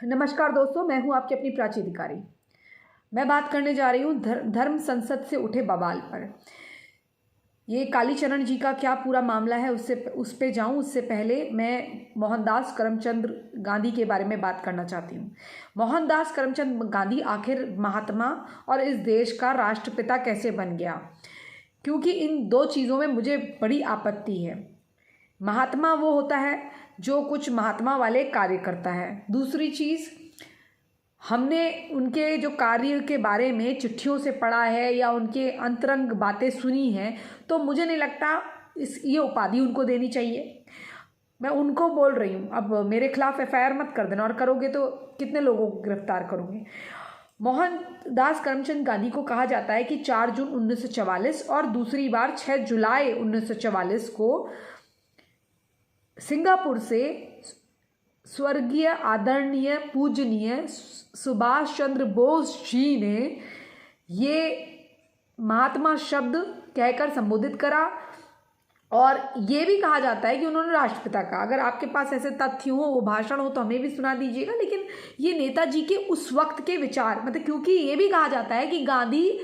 नमस्कार दोस्तों, मैं हूं आपकी अपनी प्राची अधिकारी। मैं बात करने जा रही हूं धर्म संसद से उठे बवाल पर। ये कालीचरण जी का क्या पूरा मामला है उस पे जाऊं उससे पहले मैं मोहनदास करमचंद गांधी के बारे में बात करना चाहती हूं। मोहनदास करमचंद गांधी आखिर महात्मा और इस देश का राष्ट्रपिता कैसे बन गया, क्योंकि इन दो चीज़ों में मुझे बड़ी आपत्ति है। महात्मा वो होता है जो कुछ महात्मा वाले कार्य करता है। दूसरी चीज़, हमने उनके जो कार्य के बारे में चिट्ठियों से पढ़ा है या उनके अंतरंग बातें सुनी हैं, तो मुझे नहीं लगता ये उपाधि उनको देनी चाहिए। मैं उनको बोल रही हूँ। अब मेरे खिलाफ एफआईआर मत कर देना, और करोगे तो कितने लोगों को गिरफ्तार करोगे। मोहनदास करमचंद गांधी को कहा जाता है कि 4 जून 1944 और दूसरी बार 6 जुलाई 1944 को सिंगापुर से स्वर्गीय आदरणीय पूजनीय सुभाष चंद्र बोस जी ने ये महात्मा शब्द कहकर संबोधित करा। और ये भी कहा जाता है कि उन्होंने राष्ट्रपिता कहा। अगर आपके पास ऐसे तथ्य हो, वो भाषण हो, तो हमें भी सुना दीजिएगा। लेकिन ये नेताजी के उस वक्त के विचार, मतलब क्योंकि ये भी कहा जाता है कि गांधी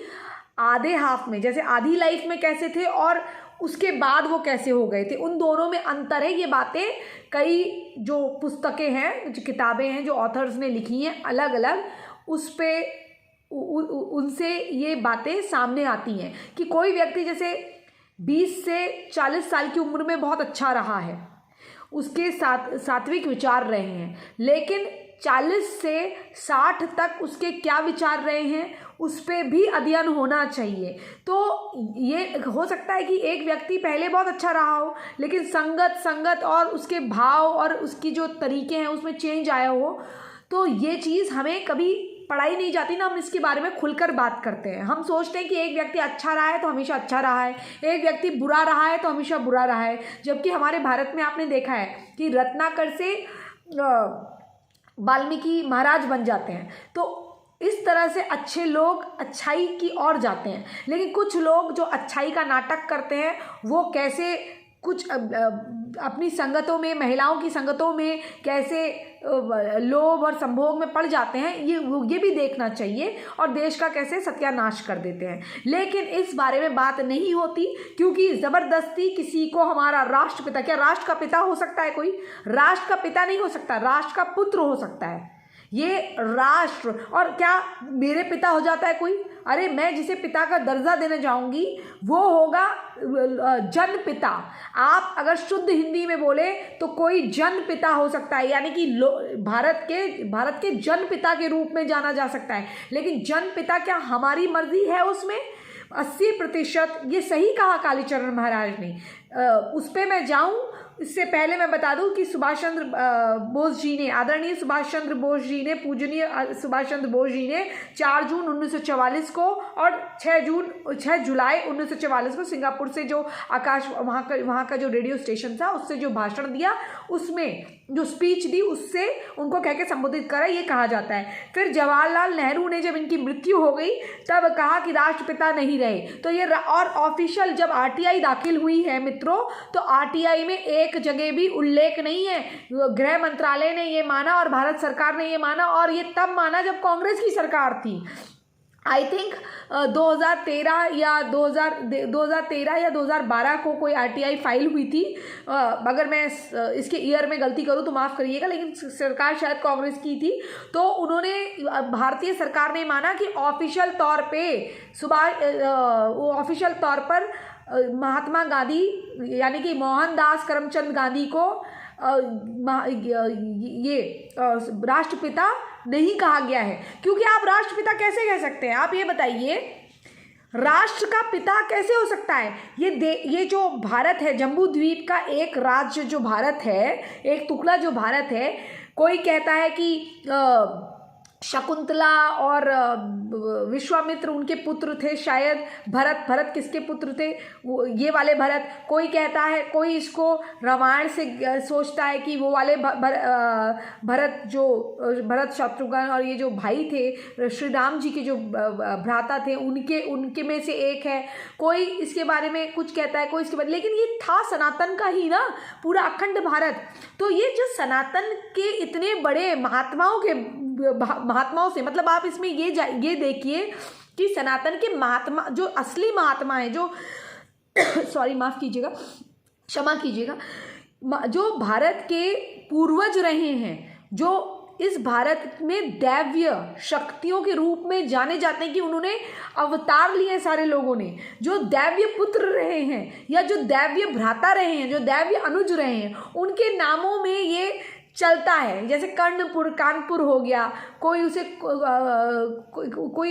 आधे हाफ में, जैसे आधी लाइफ में कैसे थे और उसके बाद वो कैसे हो गए थे, उन दोनों में अंतर है। ये बातें कई जो पुस्तकें हैं, जो किताबें हैं, जो ऑथर्स ने लिखी हैं अलग अलग, उस पे उनसे ये बातें सामने आती हैं कि कोई व्यक्ति जैसे 20 से 40 साल की उम्र में बहुत अच्छा रहा है, उसके सात्विक विचार रहे हैं, लेकिन 40 से 60 तक उसके क्या विचार रहे हैं उस पर भी अध्ययन होना चाहिए। तो ये हो सकता है कि एक व्यक्ति पहले बहुत अच्छा रहा हो, लेकिन संगत और उसके भाव और उसकी जो तरीके हैं उसमें चेंज आया हो। तो ये चीज़ हमें कभी पढ़ाई नहीं जाती ना, हम इसके बारे में खुलकर बात करते हैं। हम सोचते हैं कि एक व्यक्ति अच्छा रहा है तो हमेशा अच्छा रहा है, एक व्यक्ति बुरा रहा है तो हमेशा बुरा रहा है। जबकि हमारे भारत में आपने देखा है कि रत्नाकर से वाल्मीकि महाराज बन जाते हैं। तो इस तरह से अच्छे लोग अच्छाई की ओर जाते हैं, लेकिन कुछ लोग जो अच्छाई का नाटक करते हैं वो कैसे कुछ अपनी संगतों में, महिलाओं की संगतों में कैसे लोभ और संभोग में पड़ जाते हैं, ये भी देखना चाहिए, और देश का कैसे सत्यानाश कर देते हैं। लेकिन इस बारे में बात नहीं होती, क्योंकि ज़बरदस्ती किसी को हमारा राष्ट्रपिता, क्या राष्ट्र का पिता हो सकता है कोई? राष्ट्र का पिता नहीं हो सकता, राष्ट्र का पुत्र हो सकता है। ये राष्ट्र, और क्या मेरे पिता हो जाता है कोई? अरे मैं जिसे पिता का दर्जा देने जाऊंगी वो होगा जन पिता। आप अगर शुद्ध हिंदी में बोले तो कोई जन पिता हो सकता है, यानी कि भारत के जन पिता के रूप में जाना जा सकता है। लेकिन जन पिता क्या हमारी मर्जी है उसमें? 80%, ये सही कहा कालीचरण महाराज ने। उस पर मैं जाऊं इससे पहले मैं बता दूं कि सुभाष चंद्र बोस जी ने, आदरणीय सुभाष चंद्र बोस जी ने, पूजनीय सुभाष चंद्र बोस जी ने 4 जून 1944 को और 6 जुलाई 1944 को सिंगापुर से जो वहाँ का जो रेडियो स्टेशन था उससे जो भाषण दिया, उसमें जो स्पीच दी, उससे उनको कह के संबोधित करा, ये कहा जाता है। फिर जवाहरलाल नेहरू ने जब इनकी मृत्यु हो गई तब कहा कि राष्ट्रपिता नहीं रहे। तो ये और ऑफिशियल जब आरटीआई दाखिल हुई है मित्रों, तो आरटीआई में एक जगह भी उल्लेख नहीं है। गृह मंत्रालय ने ये माना और भारत सरकार ने ये माना, और ये तब माना जब कांग्रेस की सरकार थी। आई थिंक 2013 या 2012 को कोई आरटीआई फाइल हुई थी। अगर मैं इसके ईयर में गलती करूँ तो माफ़ करिएगा, लेकिन सरकार शायद कांग्रेस की थी। तो उन्होंने, भारतीय सरकार ने माना कि ऑफिशियल तौर पे ऑफिशियल तौर पर महात्मा गांधी यानी कि मोहनदास करमचंद गांधी को ये राष्ट्रपिता नहीं कहा गया है। क्योंकि आप राष्ट्रपिता कैसे कह सकते हैं? आप ये बताइए, राष्ट्र का पिता कैसे हो सकता है? ये जो भारत है, जम्बू द्वीप का एक राज्य जो भारत है, एक टुकड़ा जो भारत है, कोई कहता है कि शकुंतला और विश्वामित्र उनके पुत्र थे शायद। भरत किसके पुत्र थे? वो ये वाले भरत। कोई कहता है, कोई इसको रामायण से सोचता है कि वो वाले भरत जो भरत शत्रुघ्न और ये जो भाई थे श्री राम जी के जो भ्राता थे उनके में से एक है। कोई इसके बारे में कुछ कहता है, कोई इसके बारे, लेकिन ये था सनातन का ही ना पूरा अखंड भारत। तो ये जो सनातन के इतने बड़े महात्माओं से, मतलब आप इसमें ये देखिए कि सनातन के महात्मा, जो असली महात्मा है, जो सॉरी माफ कीजिएगा, क्षमा कीजिएगा, जो भारत के पूर्वज रहे हैं, जो इस भारत में दैव्य शक्तियों के रूप में जाने जाते हैं कि उन्होंने अवतार लिए सारे लोगों ने, जो दैव्य पुत्र रहे हैं या जो दैव्य भ्राता रहे हैं, जो दैव्य अनुज रहे हैं, उनके नामों में ये चलता है। जैसे कर्णपुर, कानपुर हो गया, कोई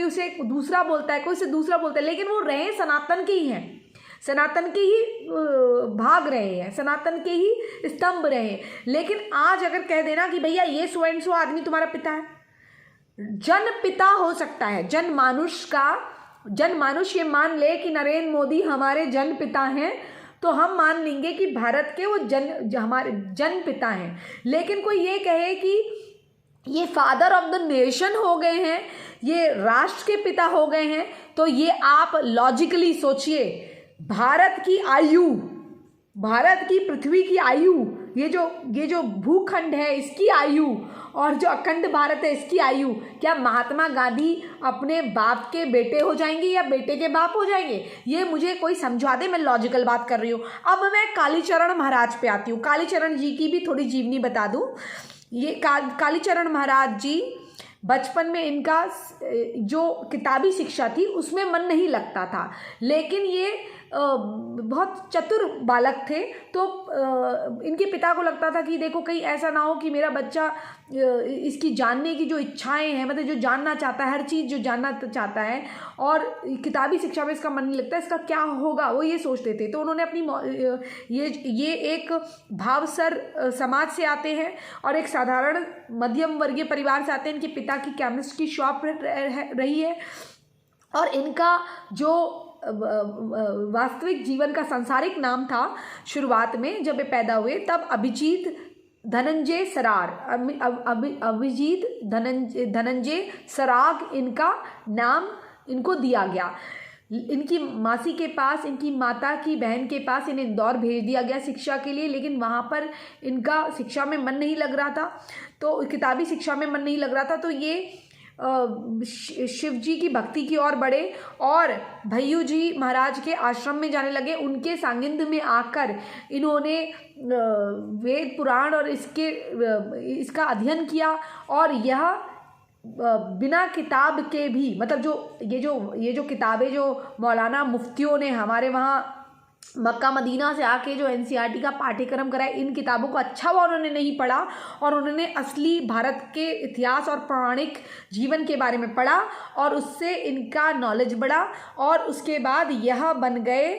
उसे दूसरा बोलता है, कोई उसे दूसरा बोलता है, लेकिन वो रहे सनातन के ही हैं, सनातन के ही भाग रहे हैं, सनातन के ही स्तंभ रहे हैं। लेकिन आज अगर कह देना कि भैया ये सो एंड सो आदमी तुम्हारा पिता है, जन पिता हो सकता है, जनमानुष ये मान ले कि नरेंद्र मोदी हमारे जन पिता हैं, तो हम मान लेंगे कि भारत के वो हमारे जन पिता हैं। लेकिन कोई ये कहे कि ये फादर ऑफ द नेशन हो गए हैं, ये राष्ट्र के पिता हो गए हैं, तो ये आप लॉजिकली सोचिए, भारत की आयु, भारत की पृथ्वी की आयु, ये जो भूखंड है इसकी आयु, और जो अखंड भारत है इसकी आयु, क्या महात्मा गांधी अपने बाप के बेटे हो जाएंगे या बेटे के बाप हो जाएंगे? ये मुझे कोई समझा दे, मैं लॉजिकल बात कर रही हूँ। अब मैं कालीचरण महाराज पे आती हूँ। कालीचरण जी की भी थोड़ी जीवनी बता दूँ। ये कालीचरण महाराज जी, बचपन में इनका जो किताबी शिक्षा थी उसमें मन नहीं लगता था, लेकिन ये बहुत चतुर बालक थे। तो इनके पिता को लगता था कि देखो कहीं ऐसा ना हो कि मेरा बच्चा इसकी जानने की जो इच्छाएं हैं, मतलब जो जानना चाहता है, हर चीज़ जो जानना चाहता है, और किताबी शिक्षा में इसका मन नहीं लगता, इसका क्या होगा, वो ये सोचते थे। तो उन्होंने अपनी ये एक भावसर समाज से आते हैं और एक साधारण मध्यम वर्गीय परिवार से आते हैं। इनके पिता की केमिस्ट की शॉप रही है, और इनका जो वास्तविक जीवन का सांसारिक नाम था शुरुआत में जब ये पैदा हुए, तब अभिजीत धनंजय सरार, अभिजीत धनंजय सराग इनका नाम इनको दिया गया। इनकी मासी के पास, इनकी माता की बहन के पास इन्हें इंदौर भेज दिया गया शिक्षा के लिए, लेकिन वहाँ पर इनका शिक्षा में मन नहीं लग रहा था, तो किताबी शिक्षा में मन नहीं लग रहा था, तो ये शिव जी की भक्ति की ओर बढ़े और भैयू जी महाराज के आश्रम में जाने लगे। उनके सांगिध्य में आकर इन्होंने वेद पुराण और इसका अध्ययन किया, और यह बिना किताब के भी, मतलब ये जो किताबें जो मौलाना मुफ्तियों ने हमारे वहाँ मक्का मदीना से आके जो एनसीईआरटी का पाठ्यक्रम कराया, इन किताबों को अच्छा हुआ उन्होंने नहीं पढ़ा, और उन्होंने असली भारत के इतिहास और पौराणिक जीवन के बारे में पढ़ा, और उससे इनका नॉलेज बढ़ा, और उसके बाद यह बन गए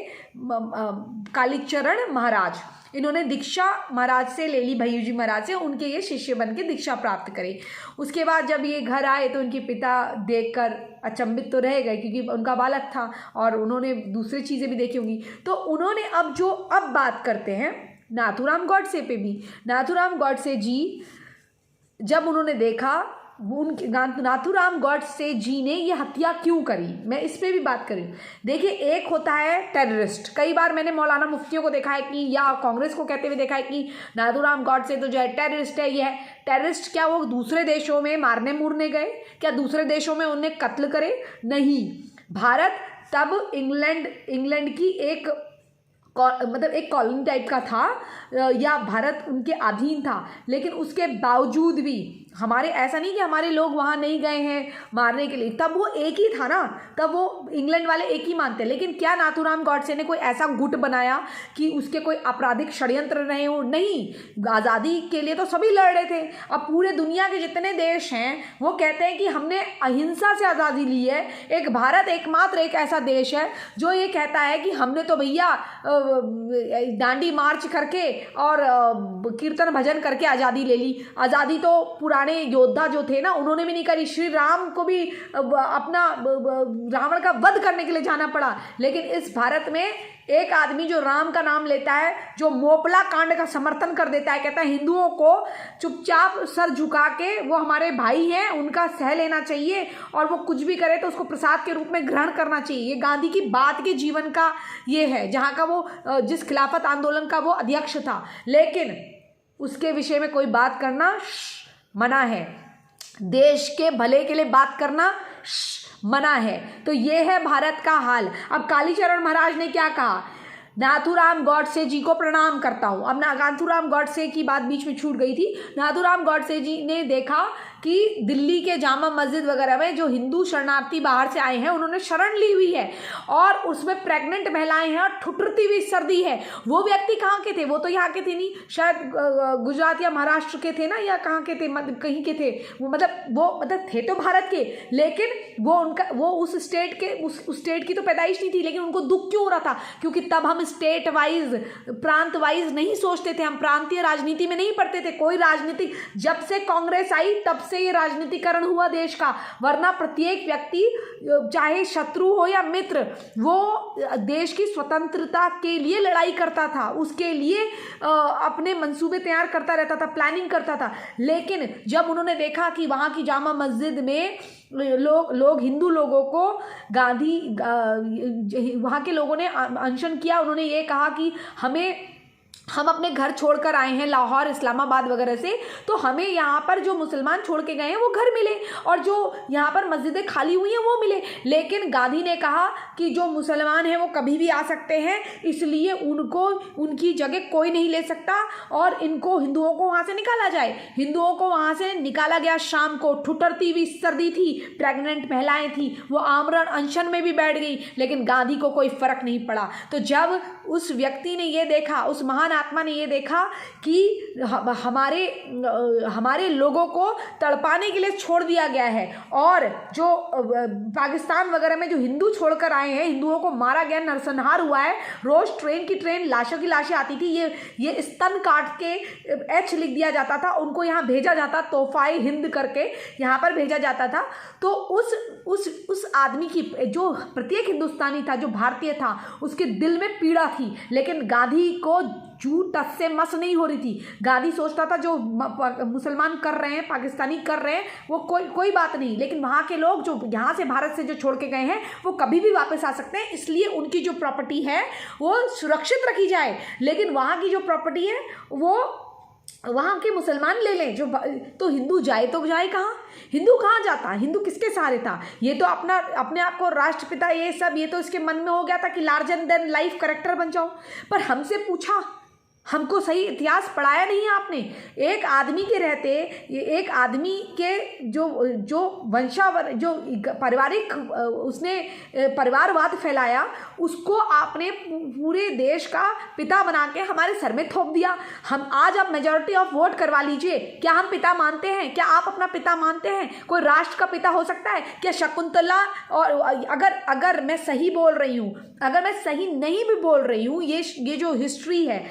कालीचरण महाराज। इन्होंने दीक्षा महाराज से ले ली, भैयू जी महाराज से, उनके ये शिष्य बन के दीक्षा प्राप्त करी। उसके बाद जब ये घर आए तो इनके पिता देखकर अचंभित तो रह गए, क्योंकि उनका बालक था और उन्होंने दूसरी चीज़ें भी देखी होंगी। तो उन्होंने अब बात करते हैं नाथूराम गॉडसे पे भी। नाथूराम गॉडसे जी जब उन्होंने देखा उनके नाथूराम गॉडसे जी ने ये हत्या क्यों करी, मैं इस पर भी बात करी। देखिए, एक होता है टेररिस्ट। कई बार मैंने मौलाना मुफ्तियों को देखा है कि, या कांग्रेस को कहते हुए देखा है कि नाथूराम गॉडसे तो जो है टेररिस्ट है। ये है टेररिस्ट। क्या वो दूसरे देशों में मारने मुरने गए? क्या दूसरे देशों में उन्हें कत्ल करे? नहीं। भारत तब इंग्लैंड की एक कॉलोनी टाइप का था, या भारत उनके अधीन था, लेकिन उसके बावजूद भी हमारे, ऐसा नहीं कि हमारे लोग वहाँ नहीं गए हैं मारने के लिए, तब वो एक ही था ना, तब वो इंग्लैंड वाले एक ही मानते। लेकिन क्या नाथूराम गॉडसे ने कोई ऐसा गुट बनाया कि उसके कोई आपराधिक षड्यंत्र रहे हो? नहीं। आज़ादी के लिए तो सभी लड़ रहे थे। अब पूरे दुनिया के जितने देश हैं वो कहते हैं कि हमने अहिंसा से आज़ादी ली है। एक भारत एकमात्र एक ऐसा देश है जो ये कहता है कि हमने तो भैया दांडी मार्च करके और कीर्तन भजन करके आज़ादी ले ली। आज़ादी तो पुराने पुराने योद्धा जो थे ना, उन्होंने भी नहीं करी। श्री राम को भी अपना रावण का वध करने के लिए जाना पड़ा। लेकिन इस भारत में एक आदमी जो राम का नाम लेता है, जो मोपला कांड का समर्थन कर देता है, कहता है हिंदुओं को चुपचाप सर झुका के, वो हमारे भाई हैं, उनका सह लेना चाहिए, और वो कुछ भी करे तो उसको प्रसाद के रूप में ग्रहण करना चाहिए। ये गांधी की बात के जीवन का ये है, जहाँ का वो जिस खिलाफत आंदोलन का वो अध्यक्ष था, लेकिन उसके विषय में कोई बात करना मना है। देश के भले के लिए बात करना मना है। तो ये है भारत का हाल। अब कालीचरण महाराज ने क्या कहा, नाथूराम गॉडसे जी को प्रणाम करता हूँ। अब नाथूराम गॉडसे की बात बीच में छूट गई थी। नाथूराम गॉडसे जी ने देखा कि दिल्ली के जामा मस्जिद वगैरह में जो हिंदू शरणार्थी बाहर से आए हैं, उन्होंने शरण ली हुई है और उसमें प्रेग्नेंट महिलाएं हैं और ठुठुरती हुई सर्दी है। वो व्यक्ति कहाँ के थे? वो तो यहाँ के थे नहीं, शायद गुजरात या महाराष्ट्र के थे ना, या कहाँ के थे, कहीं के थे वो, मतलब थे तो भारत के, लेकिन वो उस स्टेट के उस स्टेट की तो पैदाइश नहीं थी। लेकिन उनको दुख क्यों हो रहा था? क्योंकि तब हम स्टेट वाइज, प्रांत वाइज नहीं सोचते थे, हम प्रांतीय राजनीति में नहीं पढ़ते थे। कोई राजनीति, जब से कांग्रेस आई तब से ये राजनीतिकरण हुआ देश का, वरना प्रत्येक व्यक्ति चाहे शत्रु हो या मित्र, वो देश की स्वतंत्रता के लिए लड़ाई करता था, उसके लिए अपने मंसूबे तैयार करता रहता था, प्लानिंग करता था। लेकिन जब उन्होंने देखा कि वहाँ की जामा मस्जिद में लोग हिंदू लोगों को वहाँ के लोगों ने अनशन किया, उन्होंने ये कहा कि हम अपने घर छोड़कर आए हैं लाहौर, इस्लामाबाद वगैरह से, तो हमें यहाँ पर जो मुसलमान छोड़ के गए हैं वो घर मिले, और जो यहाँ पर मस्जिदें खाली हुई हैं वो मिले। लेकिन गांधी ने कहा कि जो मुसलमान हैं वो कभी भी आ सकते हैं, इसलिए उनकी जगह कोई नहीं ले सकता, और हिंदुओं को वहाँ से निकाला जाए। हिंदुओं को वहाँ से निकाला गया। शाम को ठुठुरती हुई सर्दी थी, प्रेग्नेंट महिलाएं थी, वो आमरण अनशन में भी बैठ गई, लेकिन गांधी को कोई फर्क नहीं पड़ा। तो जब उस व्यक्ति ने ये देखा, उस महान आत्मा ने ये देखा कि हमारे लोगों को तड़पाने के लिए छोड़ दिया गया है, और जो पाकिस्तान वगैरह में जो हिंदू छोड़कर आए हैं, हिंदुओं को मारा गया, नरसंहार हुआ है, रोज ट्रेन की ट्रेन लाशों की लाशें आती थी, ये स्तन काट के एच लिख दिया जाता था, उनको यहाँ भेजा जाता, तोहफाए हिंद करके यहाँ पर भेजा जाता था। तो उस आदमी की, जो प्रत्येक हिंदुस्तानी था, जो भारतीय था, उसके दिल में पीड़ा थी। लेकिन गांधी को जू टस से मस नहीं हो रही थी। गांधी सोचता था जो मुसलमान कर रहे हैं, पाकिस्तानी कर रहे हैं, वो कोई बात नहीं, लेकिन वहाँ के लोग जो यहाँ से, भारत से जो छोड़ के गए हैं, वो कभी भी वापस आ सकते हैं, इसलिए उनकी जो प्रॉपर्टी है वो सुरक्षित रखी जाए। लेकिन वहाँ की जो प्रॉपर्टी है वो वहाँ के मुसलमान ले लें। तो हिंदू जाए तो जाए कहाँ? हिंदू कहाँ जाता? हिंदू किसके सहारे था? ये तो अपने आप को राष्ट्रपिता, ये सब, ये तो इसके मन में हो गया था कि लार्जर देन लाइफ कैरेक्टर बन जाऊं। पर हमसे पूछा, हमको सही इतिहास पढ़ाया नहीं आपने। एक आदमी के रहते, एक आदमी के जो वंशावर, जो पारिवारिक, उसने परिवारवाद फैलाया, उसको आपने पूरे देश का पिता बना के हमारे सर में थोप दिया। हम आज आप मेजॉरिटी ऑफ वोट करवा लीजिए, क्या हम पिता मानते हैं? क्या आप अपना पिता मानते हैं? कोई राष्ट्र का पिता हो सकता है क्या? शकुंतला, और अगर मैं सही बोल रही हूँ, अगर मैं सही नहीं भी बोल रही हूँ, ये जो हिस्ट्री है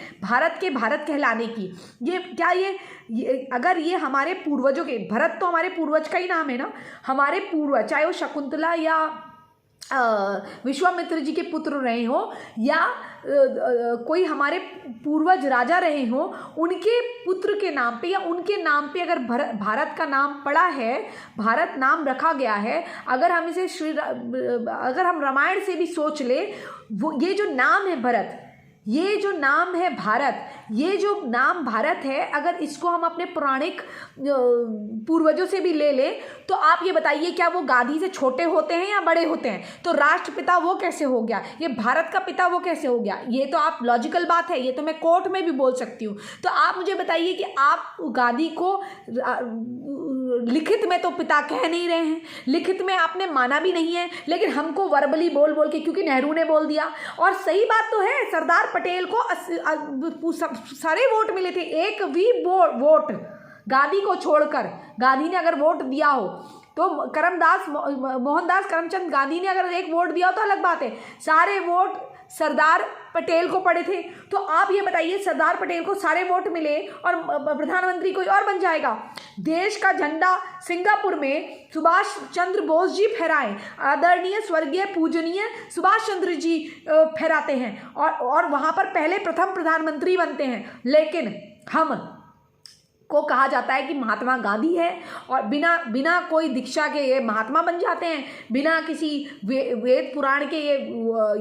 भारत कहलाने की, ये अगर ये हमारे पूर्वजों के, भरत तो हमारे पूर्वज का ही नाम है ना, हमारे पूर्वज, चाहे वो शकुंतला या विश्वामित्र जी के पुत्र रहे हो, या कोई हमारे पूर्वज राजा रहे हो, उनके पुत्र के नाम पे या उनके नाम पे अगर भारत का नाम पड़ा है, भारत नाम रखा गया है, अगर हम अगर हम रामायण से भी सोच ले, वो ये जो नाम है भरत, ये जो नाम है भारत, ये जो नाम भारत है, अगर इसको हम अपने पौराणिक पूर्वजों से भी ले ले, तो आप ये बताइए क्या वो गांधी से छोटे होते हैं या बड़े होते हैं? तो राष्ट्रपिता वो कैसे हो गया? ये भारत का पिता वो कैसे हो गया? ये तो आप लॉजिकल बात है, ये तो मैं कोर्ट में भी बोल सकती हूँ। तो आप मुझे बताइए कि आप गांधी को लिखित में तो पिता कह नहीं रहे हैं, लिखित में आपने माना भी नहीं है, लेकिन हमको वर्बली बोल के, क्योंकि नेहरू ने बोल दिया। और सही बात तो है, सरदार पटेल को सारे वोट मिले थे, एक भी वोट गांधी को छोड़कर, गांधी ने अगर वोट दिया हो तो मोहनदास करमचंद गांधी ने अगर एक वोट दिया हो तो अलग बात है, सारे वोट सरदार पटेल को पढ़े थे। तो आप ये बताइए, सरदार पटेल को सारे वोट मिले और प्रधानमंत्री कोई और बन जाएगा। देश का झंडा सिंगापुर में सुभाष चंद्र बोस जी फहराए, आदरणीय स्वर्गीय पूजनीय सुभाष चंद्र जी फहराते हैं और वहाँ पर पहले प्रथम प्रधानमंत्री बनते हैं। लेकिन हम को कहा जाता है कि महात्मा गांधी है और बिना कोई दीक्षा के ये महात्मा बन जाते हैं, बिना किसी वेद पुराण के ये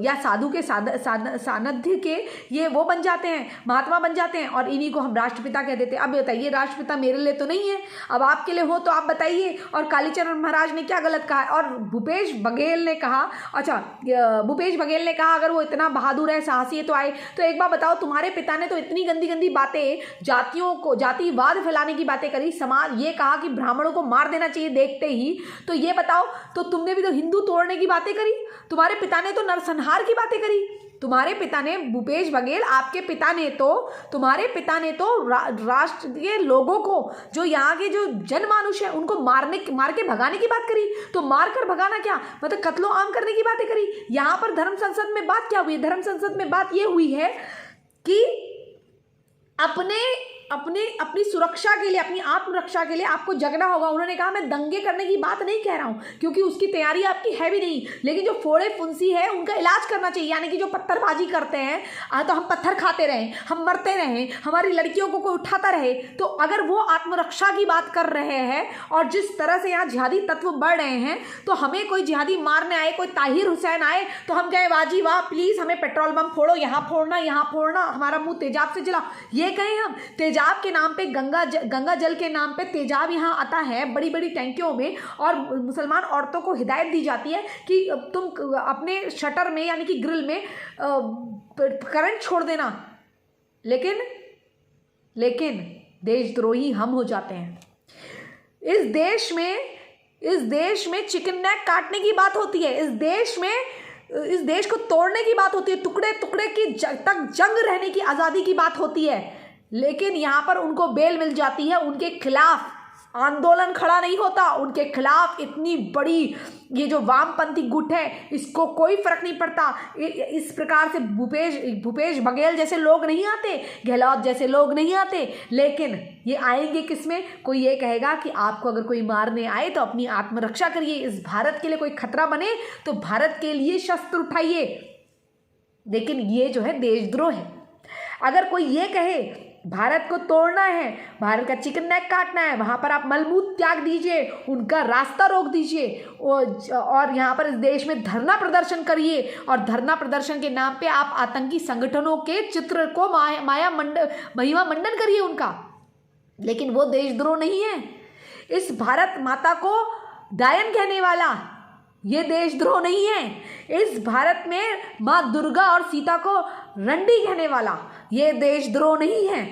या साधु के सानिध्य के ये वो बन जाते हैं, महात्मा बन जाते हैं और इन्हीं को हम राष्ट्रपिता कह देते हैं। अब बताइए, राष्ट्रपिता मेरे लिए तो नहीं है, अब आपके लिए हो तो आप बताइए। और कालीचरण महाराज ने क्या गलत कहा? और भूपेश बघेल ने कहा, अच्छा भूपेश बघेल ने कहा अगर वो इतना बहादुर है, साहसी है तो आए। तो एक बार बताओ, तुम्हारे पिता ने तो इतनी गंदी गंदी बातें, जातियों को, जातिवाद फैलाने की बातें करी, समाज ये कहा कि ब्राह्मणों को मार देना चाहिए देखते ही। तो ये बताओ, तो तुमने भी तो हिंदू तोड़ने की बातें करी, तुम्हारे पिता ने तो नरसंहार की बातें करी। तुम्हारे पिता ने, भूपेश बघेल आपके पिता ने तो, तुम्हारे पिता ने तो राष्ट्र के लोगों को, जो यहाँ के जो जनमानुष है उनको मार के भगाने की बात करी। तो मार कर भगाना क्या मतलब, कत्लो आम करने की बातें करी। यहाँ पर धर्म संसद में बात क्या हुई? धर्म संसद में बात ये हुई है कि अपनी सुरक्षा के लिए, अपनी आत्मरक्षा के लिए आपको जगना होगा। उन्होंने कहा मैं दंगे करने की बात नहीं कह रहा हूं क्योंकि उसकी तैयारी आपकी है भी नहीं, लेकिन जो फोड़े फुंसी है उनका इलाज करना चाहिए। यानी कि जो पत्थरबाजी करते हैं तो हम पत्थर खाते रहें, हम मरते रहें, हमारी लड़कियों को कोई उठाता रहे। तो अगर वो आत्मरक्षा की बात कर रहे हैं और जिस तरह से यहाँ जिहादी तत्व बढ़ रहे हैं, तो हमें कोई जिहादी मारने आए, कोई ताहिर हुसैन आए तो हम कहें वाह जी वाह, प्लीज हमें पेट्रोल बम फोड़ो, यहाँ फोड़ना, हमारा मुंह तेजाब से जलाओ, ये कहें हम। तेजाब के नाम पे, गंगा जल के नाम पे तेजाब यहाँ आता है बड़ी बड़ी टैंकियों में, और मुसलमान औरतों को हिदायत दी जाती है कि तुम अपने शटर में यानी कि ग्रिल में करंट छोड़ देना। लेकिन देशद्रोही हम हो जाते हैं। इस देश में चिकन नेक काटने की बात होती है, इस देश को तोड़ने की बात होती है, टुकड़े टुकड़े की तक जंग रहने की आज़ादी की बात होती है। लेकिन यहाँ पर उनको बेल मिल जाती है, उनके खिलाफ आंदोलन खड़ा नहीं होता, उनके खिलाफ इतनी बड़ी ये जो वामपंथी गुट है इसको कोई फर्क नहीं पड़ता। इस प्रकार से भूपेश बघेल जैसे लोग नहीं आते, गहलोत जैसे लोग नहीं आते, लेकिन ये आएंगे किसमें? कोई ये कहेगा कि आपको अगर कोई मारने आए तो अपनी आत्मरक्षा करिए, इस भारत के लिए कोई खतरा बने तो भारत के लिए शस्त्र उठाइए। लेकिन ये जो है देशद्रोह है। अगर कोई ये कहे भारत को तोड़ना है, भारत का चिकन नेक काटना है, वहाँ पर आप मलमूत्र त्याग दीजिए, उनका रास्ता रोक दीजिए और यहाँ पर इस देश में धरना प्रदर्शन करिए, और धरना प्रदर्शन के नाम पे आप आतंकी संगठनों के चित्र को महिमा मंडन करिए उनका, लेकिन वो देशद्रोह नहीं है। इस भारत माता को डायन कहने वाला ये देशद्रोह नहीं है। इस भारत में माँ दुर्गा और सीता को रंडी कहने वाला ये देशद्रोह नहीं है।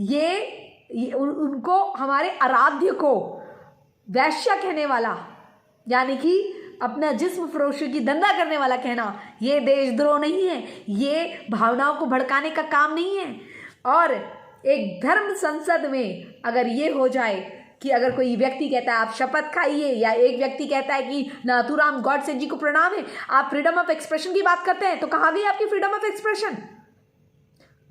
ये उनको, हमारे आराध्य को वैश्य कहने वाला, यानी कि अपना जिस्म फरोशी की धंधा करने वाला कहना, ये देशद्रोह नहीं है। ये भावनाओं को भड़काने का काम नहीं है। और एक धर्म संसद में अगर ये हो जाए कि अगर कोई व्यक्ति कहता है आप शपथ खाइए, या एक व्यक्ति कहता है कि नाथूराम गॉडसे जी को प्रणाम है, आप फ्रीडम ऑफ एक्सप्रेशन की बात करते हैं, तो कहाँ गई आपकी फ्रीडम ऑफ एक्सप्रेशन?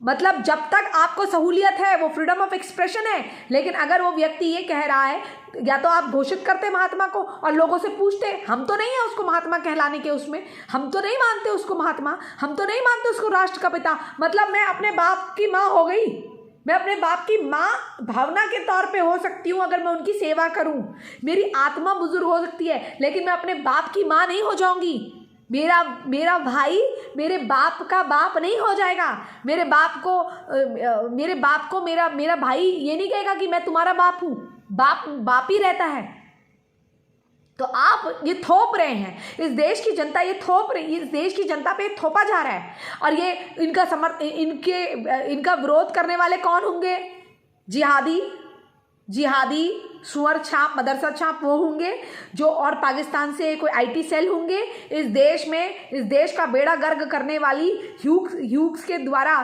मतलब जब तक आपको सहूलियत है वो फ्रीडम ऑफ एक्सप्रेशन है, लेकिन अगर वो व्यक्ति ये कह रहा है, या तो आप घोषित करते महात्मा को और लोगों से पूछते, हम तो नहीं है उसको महात्मा कहलाने के, उसमें हम तो नहीं मानते उसको महात्मा, हम तो नहीं मानते उसको राष्ट्र का पिता। मतलब मैं अपने बाप की माँ हो गई, मैं अपने बाप की माँ भावना के तौर पे हो सकती हूँ अगर मैं उनकी सेवा करूँ, मेरी आत्मा बुजुर्ग हो सकती है, लेकिन मैं अपने बाप की माँ नहीं हो जाऊंगी। मेरा भाई मेरे बाप का बाप नहीं हो जाएगा। मेरे बाप को मेरा भाई ये नहीं कहेगा कि मैं तुम्हारा बाप हूँ, बाप ही रहता है। तो आप ये थोप रहे हैं, इस देश की जनता ये थोप रही, इस देश की जनता पे थोपा जा रहा है। और ये इनका विरोध करने वाले कौन होंगे? जिहादी, जिहादी सुअर छाप मदरसा छाप वो होंगे जो, और पाकिस्तान से कोई आईटी सेल होंगे। इस देश का बेड़ा गर्क करने वाली ह्यूक्स के द्वारा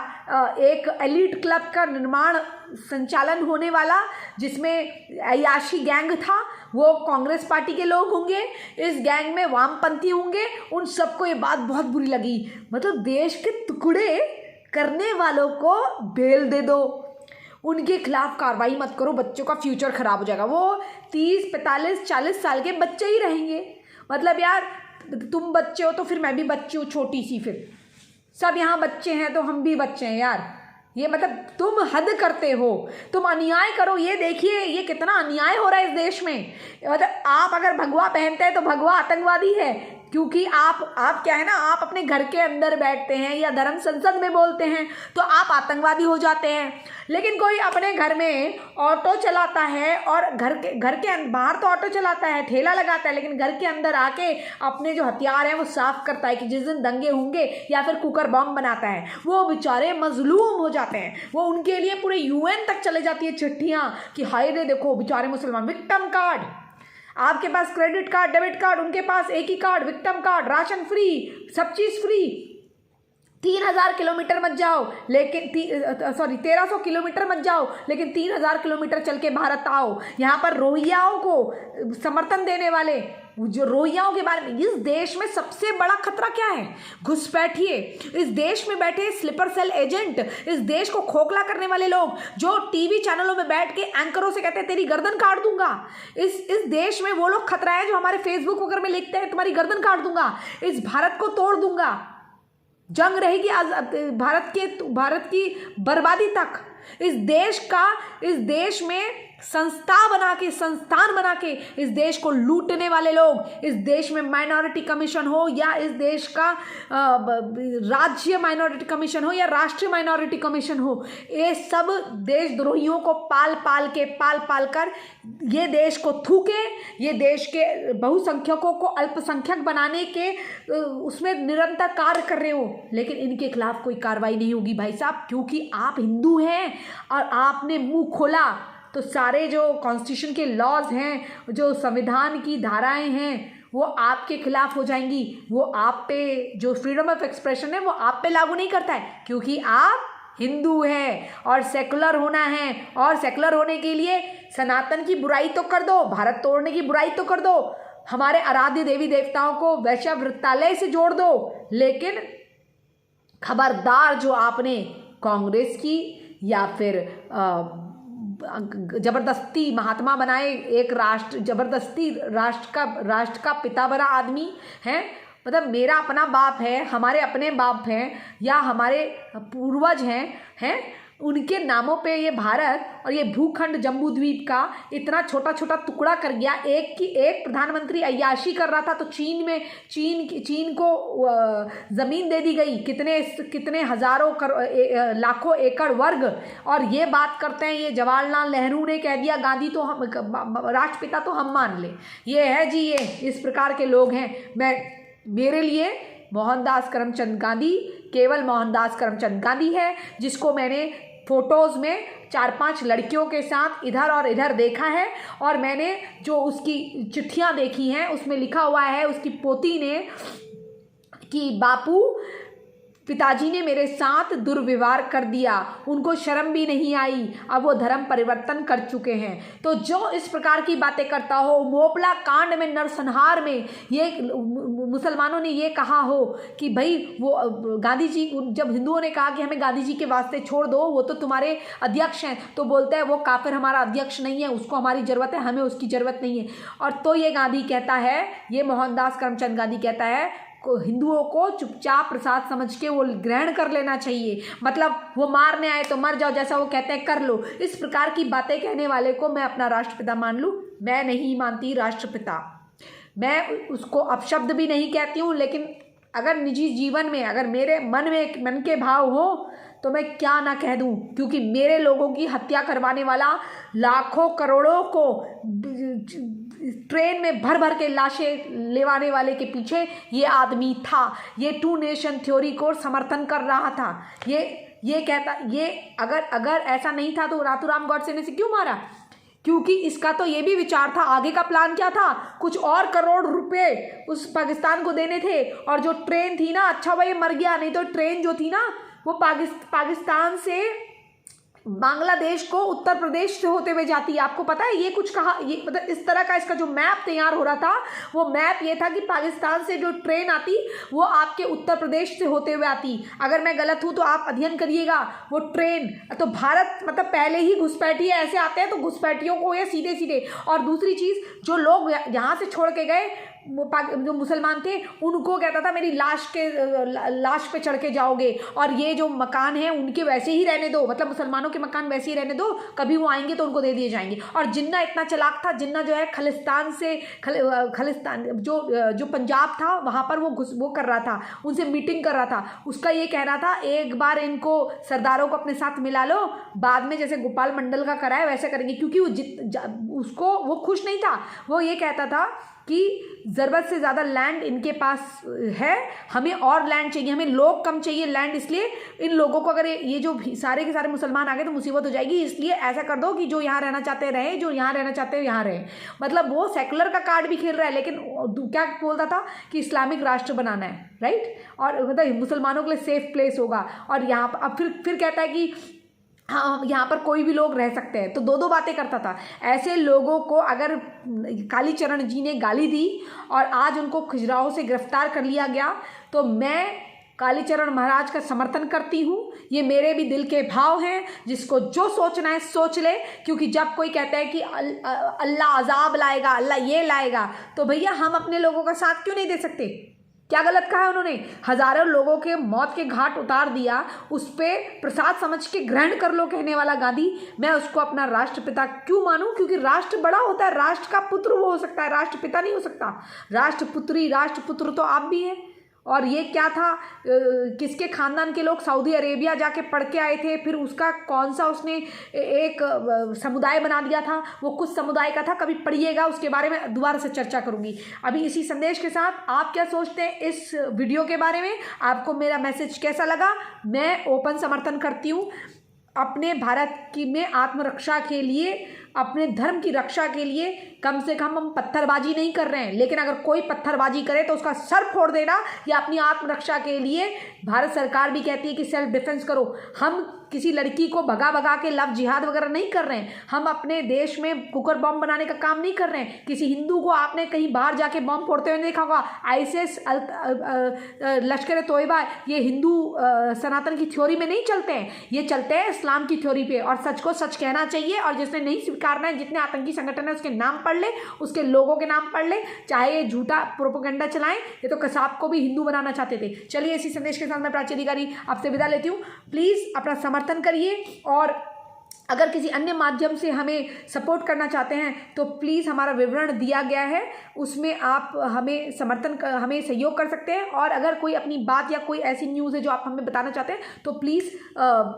एक एलीट क्लब का निर्माण संचालन होने वाला, जिसमें अय्याशी गैंग था, वो कांग्रेस पार्टी के लोग होंगे। इस गैंग में वामपंथी होंगे। उन सबको ये बात बहुत बुरी लगी। मतलब देश के टुकड़े करने वालों को बेल दे दो, उनके खिलाफ कार्रवाई मत करो, बच्चों का फ्यूचर खराब हो जाएगा। वो 30, 45, 40 साल के बच्चे ही रहेंगे। मतलब यार तुम बच्चे हो तो फिर मैं भी बच्ची हूँ छोटी सी, फिर सब यहाँ बच्चे हैं तो हम भी बच्चे हैं यार। ये मतलब तुम हद करते हो, तुम अन्याय करो। ये देखिए ये कितना अन्याय हो रहा है इस देश में। मतलब आप अगर भगवा पहनते हैं तो भगवा आतंकवादी है, क्योंकि आप क्या है ना, आप अपने घर के अंदर बैठते हैं या धर्म संसद में बोलते हैं तो आप आतंकवादी हो जाते हैं। लेकिन कोई अपने घर में ऑटो चलाता है और घर के बाहर तो ऑटो चलाता है, ठेला लगाता है, लेकिन घर के अंदर आके अपने जो हथियार हैं वो साफ करता है कि जिस दिन दंगे होंगे, या फिर कुकर बम बनाता है, वो बेचारे मजलूम हो जाते हैं। वो उनके लिए पूरे यूएन तक चले जाती है चिट्ठियाँ कि हाय रे देखो बेचारे मुसलमान। विक्टिम कार्ड, आपके पास क्रेडिट कार्ड, डेबिट कार्ड, उनके पास एक ही card, victim card, ration free, सब चीज़ फ्री। 3000 किलोमीटर मत जाओ लेकिन 1300 किलोमीटर मत जाओ, लेकिन 3000 किलोमीटर चल के भारत आओ। यहाँ पर रोहिंग्याओं को समर्थन देने वाले, जो रोहिंग्याओं के बारे में, इस देश में सबसे बड़ा खतरा क्या है? घुसपैठिए। इस देश में बैठे स्लीपर सेल एजेंट, इस देश को खोखला करने वाले लोग, जो टीवी चैनलों में बैठ के एंकरों से कहते हैं तेरी गर्दन काट दूंगा। इस देश में वो लोग खतरा है जो हमारे फेसबुक वगैरह में लिखते हैं तुम्हारी गर्दन काट दूंगा, इस भारत को तोड़ दूंगा, जंग रहेगी भारत की बर्बादी तक। इस देश में संस्थान बना के इस देश को लूटने वाले लोग, इस देश में माइनॉरिटी कमीशन हो या इस देश का राज्य माइनॉरिटी कमीशन हो या राष्ट्रीय माइनॉरिटी कमीशन हो, ये सब देशद्रोहियों को पाल पाल कर ये देश को थूके, ये देश के बहुसंख्यकों को अल्पसंख्यक बनाने के उसमें निरंतर कार्य कर रहे हो। लेकिन इनके खिलाफ कोई कार्रवाई नहीं होगी भाई साहब, क्योंकि आप हिंदू हैं और आपने मुंह खोला तो सारे जो कॉन्स्टिट्यूशन के लॉज हैं, जो संविधान की धाराएं हैं, वो आपके खिलाफ हो जाएंगी। वो आप पे जो फ्रीडम ऑफ एक्सप्रेशन है वो आप पे लागू नहीं करता है, क्योंकि आप हिंदू हैं और सेकुलर होना है। और सेकुलर होने के लिए सनातन की बुराई तो कर दो, भारत तोड़ने की बुराई तो कर दो, हमारे आराध्य देवी देवताओं को वैश्यवृत्तालय से जोड़ दो, लेकिन खबरदार जो आपने कांग्रेस की या फिर जबरदस्ती महात्मा बनाए एक राष्ट्र, जबरदस्ती राष्ट्र का पिता बना आदमी है। मतलब मेरा अपना बाप है, हमारे अपने बाप हैं या हमारे पूर्वज हैं, उनके नामों पे ये भारत और ये भूखंड जम्बूद्वीप का इतना छोटा छोटा टुकड़ा कर गया। एक प्रधानमंत्री अय्याशी कर रहा था तो चीन को ज़मीन दे दी गई, कितने हज़ारों लाखों एकड़ वर्ग। और ये बात करते हैं, ये जवाहरलाल नेहरू ने कह दिया गांधी तो हम राष्ट्रपिता तो हम मान ले। ये है जी, ये इस प्रकार के लोग हैं। मेरे लिए मोहनदास करमचंद गांधी केवल मोहनदास करमचंद गांधी है, जिसको मैंने फोटोज़ में 4-5 लड़कियों के साथ इधर और इधर देखा है। और मैंने जो उसकी चिट्ठियां देखी हैं उसमें लिखा हुआ है उसकी पोती ने कि बापू पिताजी ने मेरे साथ दुर्व्यवहार कर दिया, उनको शर्म भी नहीं आई, अब वो धर्म परिवर्तन कर चुके हैं। तो जो इस प्रकार की बातें करता हो, मोपला कांड में नरसंहार में ये मुसलमानों ने ये कहा हो कि भाई वो गांधी जी, जब हिंदुओं ने कहा कि हमें गांधी जी के वास्ते छोड़ दो, वो तो तुम्हारे अध्यक्ष हैं, तो बोलते हैं वो काफिर हमारा अध्यक्ष नहीं है, उसको हमारी ज़रूरत है, हमें उसकी ज़रूरत नहीं है। और तो ये गांधी कहता है, ये मोहनदास करमचंद गांधी कहता है हिंदुओं को चुपचाप प्रसाद समझ के वो ग्रहण कर लेना चाहिए, मतलब वो मारने आए तो मर जाओ, जैसा वो कहते हैं कर लो। इस प्रकार की बातें कहने वाले को मैं अपना राष्ट्रपिता मान लूँ? मैं नहीं मानती राष्ट्रपिता, मैं उसको अपशब्द भी नहीं कहती हूँ। लेकिन अगर निजी जीवन में अगर मेरे मन के भाव हो तो मैं क्या ना कह दूँ, क्योंकि मेरे लोगों की हत्या करवाने वाला, लाखों करोड़ों को ट्रेन में भर भर के लाशें लेवाने वाले के पीछे ये आदमी था। ये 2 नेशन थ्योरी को समर्थन कर रहा था। ये कहता, ये अगर ऐसा नहीं था तो नाथूराम गॉडसे ने क्यों मारा? क्योंकि इसका तो ये भी विचार था, आगे का प्लान क्या था, कुछ और करोड़ रुपए उस पाकिस्तान को देने थे। और जो ट्रेन थी ना, अच्छा भाई मर गया, नहीं तो ट्रेन जो थी ना वो पाकिस्तान से बांग्लादेश को उत्तर प्रदेश से होते हुए जाती है। आपको पता है ये कुछ कहा, ये मतलब इस तरह का इसका जो मैप तैयार हो रहा था, वो मैप ये था कि पाकिस्तान से जो ट्रेन आती वो आपके उत्तर प्रदेश से होते हुए आती। अगर मैं गलत हूँ तो आप अध्ययन करिएगा। वो ट्रेन तो भारत मतलब पहले ही घुसपैठिए ऐसे आते हैं, तो घुसपैठियों को ये सीधे सीधे। और दूसरी चीज़, जो लोग यहाँ से छोड़ के गए जो मुसलमान थे, उनको कहता था मेरी लाश पे चढ़ के जाओगे, और ये जो मकान है उनके वैसे ही रहने दो, मतलब मुसलमानों के मकान वैसे ही रहने दो, कभी वो आएंगे तो उनको दे दिए जाएंगे। और जिन्ना इतना चालाक था, जिन्ना जो है खालिस्तान जो पंजाब था वहाँ पर वो कर रहा था, उनसे मीटिंग कर रहा था। उसका ये कह रहा था एक बार इनको सरदारों को अपने साथ मिला लो, बाद में जैसे गोपाल मंडल का करा है वैसे करेंगे। क्योंकि उसको वो खुश नहीं था, वो ये कहता था कि ज़रूरत से ज़्यादा लैंड इनके पास है, हमें और लैंड चाहिए, हमें लोग कम चाहिए लैंड, इसलिए इन लोगों को अगर ये जो सारे के सारे मुसलमान आ गए तो मुसीबत हो जाएगी, इसलिए ऐसा कर दो कि जो यहाँ रहना चाहते रहे, जो यहाँ रहना चाहते हैं यहाँ रहे। मतलब वो सेकुलर का कार्ड भी खेल रहा है, लेकिन क्या बोलता था कि इस्लामिक राष्ट्र बनाना है, राइट, और मतलब मुसलमानों के लिए सेफ प्लेस होगा। और यहाँ पर अब फिर कहता है कि हाँ यहाँ पर कोई भी लोग रह सकते हैं। तो दो बातें करता था। ऐसे लोगों को अगर कालीचरण जी ने गाली दी और आज उनको खजुराहो से गिरफ्तार कर लिया गया, तो मैं कालीचरण महाराज का समर्थन करती हूँ। ये मेरे भी दिल के भाव हैं, जिसको जो सोचना है सोच ले। क्योंकि जब कोई कहता है कि अल्लाह अजाब लाएगा, अल्लाह ये लाएगा, तो भैया हम अपने लोगों का साथ क्यों नहीं दे सकते? क्या गलत कहा है उन्होंने? हजारों लोगों के मौत के घाट उतार दिया, उस पर प्रसाद समझ के ग्रहण कर लो कहने वाला गांधी, मैं उसको अपना राष्ट्रपिता क्यों मानूं? क्योंकि राष्ट्र बड़ा होता है, राष्ट्र का पुत्र वो हो सकता है, राष्ट्रपिता नहीं हो सकता। राष्ट्रपुत्र तो आप भी हैं। और ये क्या था, किसके खानदान के लोग सऊदी अरेबिया जाके पढ़ के आए थे, फिर उसका कौन सा उसने एक समुदाय बना दिया था, वो कुछ समुदाय का था, कभी पढ़िएगा, उसके बारे में दोबारा से चर्चा करूंगी। अभी इसी संदेश के साथ आप क्या सोचते हैं इस वीडियो के बारे में? आपको मेरा मैसेज कैसा लगा? मैं ओपन समर्थन करती हूँ अपने भारत की में आत्मरक्षा के लिए, अपने धर्म की रक्षा के लिए। कम से कम हम पत्थरबाजी नहीं कर रहे हैं, लेकिन अगर कोई पत्थरबाजी करे तो उसका सर फोड़ देना, या अपनी आत्मरक्षा के लिए भारत सरकार भी कहती है कि सेल्फ डिफेंस करो। हम किसी लड़की को भगा के लव जिहाद वगैरह नहीं कर रहे हैं। हम अपने देश में कुकर बम बनाने का काम नहीं कर रहे हैं। किसी हिंदू को आपने कहीं बाहर जाके बम फोड़ते हुए नहीं देखा होगा। आईएसआईएस, लश्कर तोयबा, ये हिंदू सनातन की थ्योरी में नहीं चलते हैं, ये चलते हैं इस्लाम की थ्योरी पे। और सच को सच कहना चाहिए, और जिसने नहीं स्वीकारना है, जितने आतंकी संगठन है उसके नाम पढ़ ले, उसके लोगों के नाम पढ़ ले, चाहे ये झूठा प्रोपेगेंडा चलाएं। ये तो कसाब को भी हिंदू बनाना चाहते थे। चलिए इसी संदेश के साथ मैं प्राची अधिकारी आपसे विदा लेती हूँ। प्लीज़ अपना समर्थन करिए, और अगर किसी अन्य माध्यम से हमें सपोर्ट करना चाहते हैं तो प्लीज़ हमारा विवरण दिया गया है, उसमें आप हमें हमें सहयोग कर सकते हैं। और अगर कोई अपनी बात या कोई ऐसी न्यूज़ है जो आप हमें बताना चाहते हैं तो प्लीज़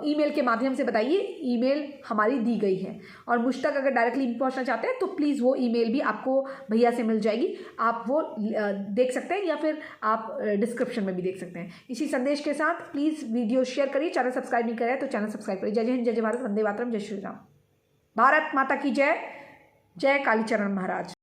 ईमेल के माध्यम से बताइए। ईमेल हमारी दी गई है, और मुझ तक अगर डायरेक्टली पहुंचना चाहते हैं तो प्लीज़ वो ईमेल भी आपको भैया से मिल जाएगी, आप वो देख सकते हैं, या फिर आप डिस्क्रिप्शन में भी देख सकते हैं। इसी संदेश के साथ प्लीज़ वीडियो शेयर करिए, चैनल सब्सक्राइब नहीं करें तो चैनल सब्सक्राइब करिए। जय हिंद, जय भारत, वंदे मातरम, जय श्री राम। भारत माता की जय। जय कालीचरण महाराज।